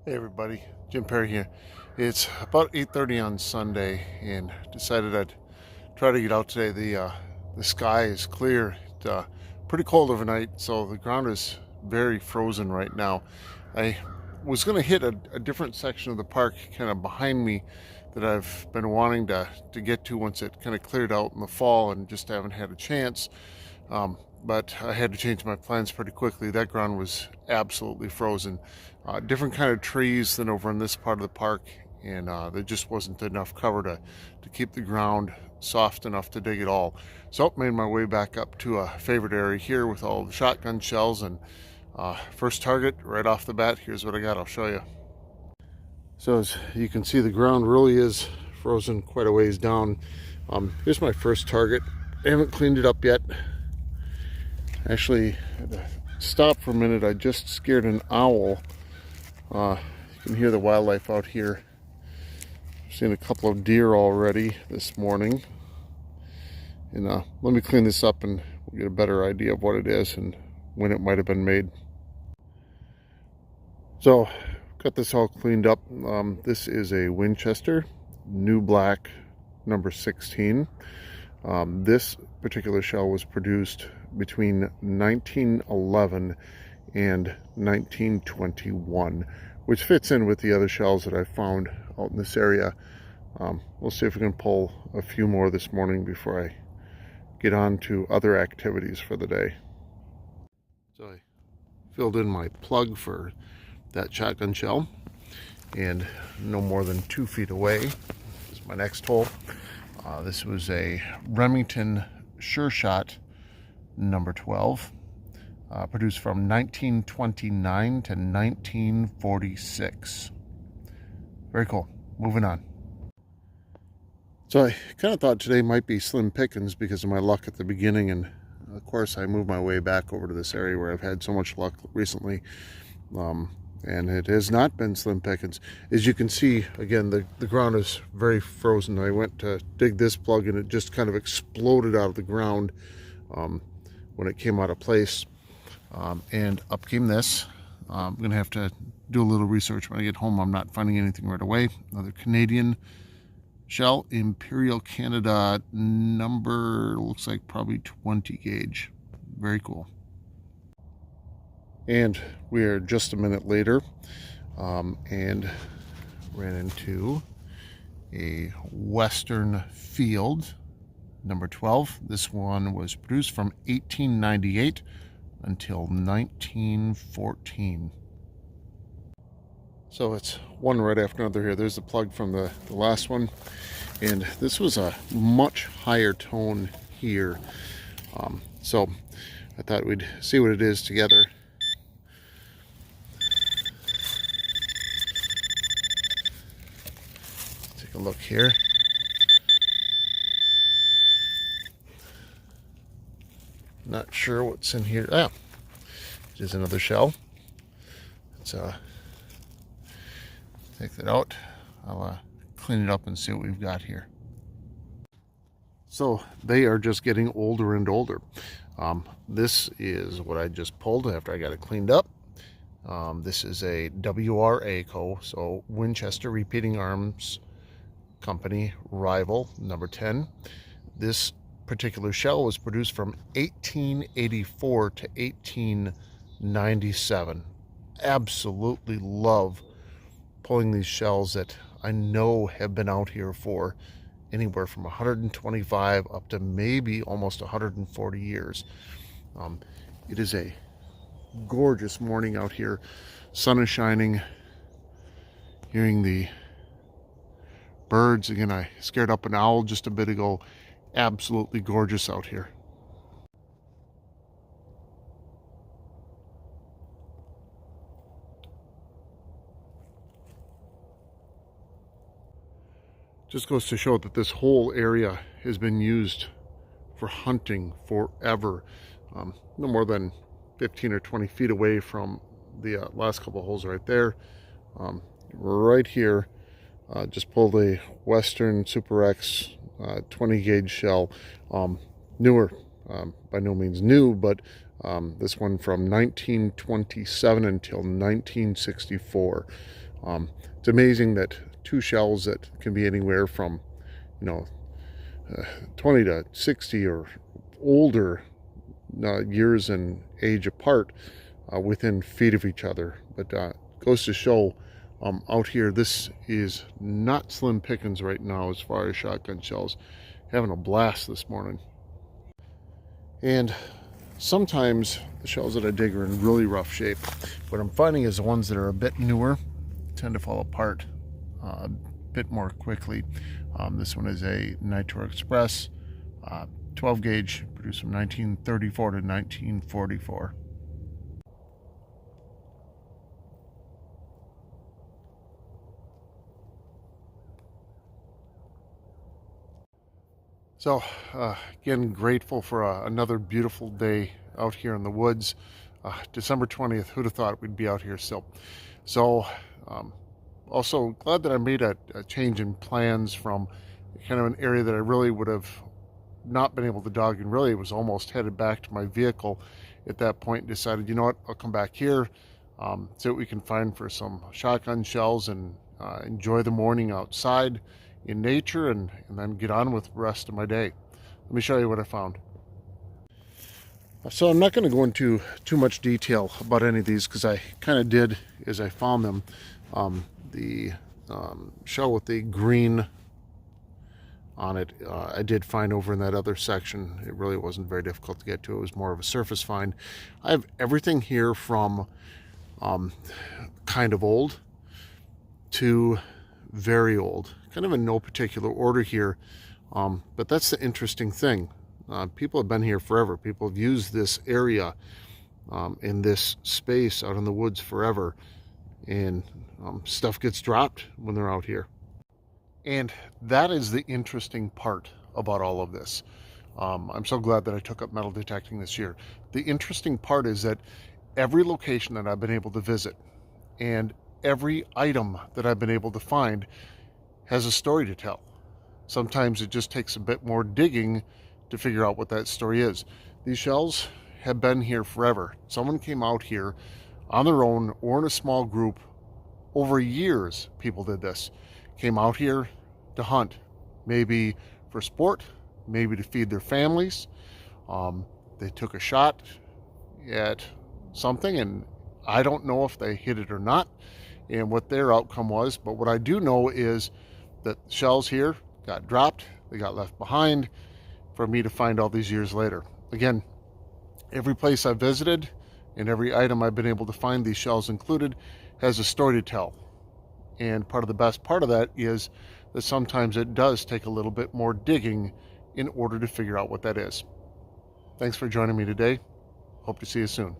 Hey everybody, Jim Perry here. It's about 8:30 on Sunday, and decided I'd try to get out today. The sky is clear. It's pretty cold overnight, so the ground is very frozen right now. I was going to hit a different section of the park, kind of behind me, that I've been wanting to get to once it kind of cleared out in the fall, and just haven't had a chance. But I had to change my plans pretty quickly. That ground was absolutely frozen. Different kind of trees than over in this part of the park, and there just wasn't enough cover to keep the ground soft enough to dig it all. So made my way back up to a favorite area here with all the shotgun shells, and first target right off the bat. Here's what I got. I'll show you. So as you can see, the ground really is frozen quite a ways down. Here's my first target. I haven't cleaned it up yet. Actually, had to stop for a minute. I just scared an owl. You can hear the wildlife out here. I've seen a couple of deer already this morning. And let me clean this up and we'll get a better idea of what it is and when it might have been made. So, got this all cleaned up. This is a Winchester, new black, number 16. This particular shell was produced between 1911 and 1921, which fits in with the other shells that I found out in this area. We'll see if we can pull a few more this morning before I get on to other activities for the day. So I filled in my plug for that shotgun shell, and no more than 2 feet away is my next hole. This was a Remington Surshot number 12, produced from 1929 to 1946. Very cool. Moving on. So I kind of thought today might be slim pickings because of my luck at the beginning, and of course I moved my way back over to this area where I've had so much luck recently. And it has not been slim pickings. As you can see, again, the ground is very frozen. I went to dig this plug and it just kind of exploded out of the ground when it came out of place. And up came this. I'm going to have to do a little research when I get home. I'm not finding anything right away. Another Canadian shell, Imperial Canada number, looks like probably 20 gauge. Very cool. And we are just a minute later, and ran into a Western Field number 12. This one was produced from 1898 until 1914. So it's one right after another here. There's the plug from the last one, and this was a much higher tone here. So I thought we'd see what it is together. Take a look here. Not sure what's in here. Ah, it is another shell. Let's take that out. I'll clean it up and see what we've got here. So they are just getting older and older. This is what I just pulled after I got it cleaned up. This is a WRA so Winchester Repeating Arms Company Rival number 10. This particular shell was produced from 1884 to 1897. Absolutely love pulling these shells that I know have been out here for anywhere from 125 up to maybe almost 140 years. It is a gorgeous morning out here. Sun is shining. Hearing the birds. Again, I scared up an owl just a bit ago. Absolutely gorgeous out here. Just goes to show that this whole area has been used for hunting forever. No more than 15 or 20 feet away from the last couple of holes right there. Right here, just pulled a Western SuperX 20 gauge shell. Newer, by no means new, but this one from 1927 until 1964. It's amazing that two shells that can be anywhere from, you know, 20 to 60 or older years and age apart within feet of each other. But goes to show out here, this is not slim pickings right now as far as shotgun shells. Having a blast this morning. And sometimes the shells that I dig are in really rough shape. What I'm finding is the ones that are a bit newer tend to fall apart a bit more quickly. This one is a Nitro Express 12 gauge, produced from 1934 to 1944. So again, grateful for another beautiful day out here in the woods. December 20th, who'd have thought we'd be out here still? So also glad that I made a change in plans from kind of an area that I really would have not been able to dog, and really was almost headed back to my vehicle at that point, and decided, you know what, I'll come back here, see what we can find for some shotgun shells, and enjoy the morning outside in nature, and then get on with the rest of my day. Let me show you what I found. So I'm not going to go into too much detail about any of these, because I kind of did as I found them. The shell with the green on it, I did find over in that other section. It really wasn't very difficult to get to. It was more of a surface find. I have everything here from kind of old to very old, kind of in no particular order here, but that's the interesting thing. People have been here forever. People have used this area in this space out in the woods forever, and stuff gets dropped when they're out here. And that is the interesting part about all of this. I'm so glad that I took up metal detecting this year. The interesting part is that every location that I've been able to visit and every item that I've been able to find has a story to tell. Sometimes it just takes a bit more digging to figure out what that story is. These shells have been here forever. Someone came out here on their own or in a small group. Over years, people did this. Came out here to hunt, maybe for sport, maybe to feed their families. They took a shot at something, and I don't know if they hit it or not and what their outcome was, but what I do know is that shells here got dropped, they got left behind for me to find all these years later. Again, every place I've visited and every item I've been able to find, these shells included, has a story to tell. And part of the best part of that is that sometimes it does take a little bit more digging in order to figure out what that is. Thanks for joining me today. Hope to see you soon.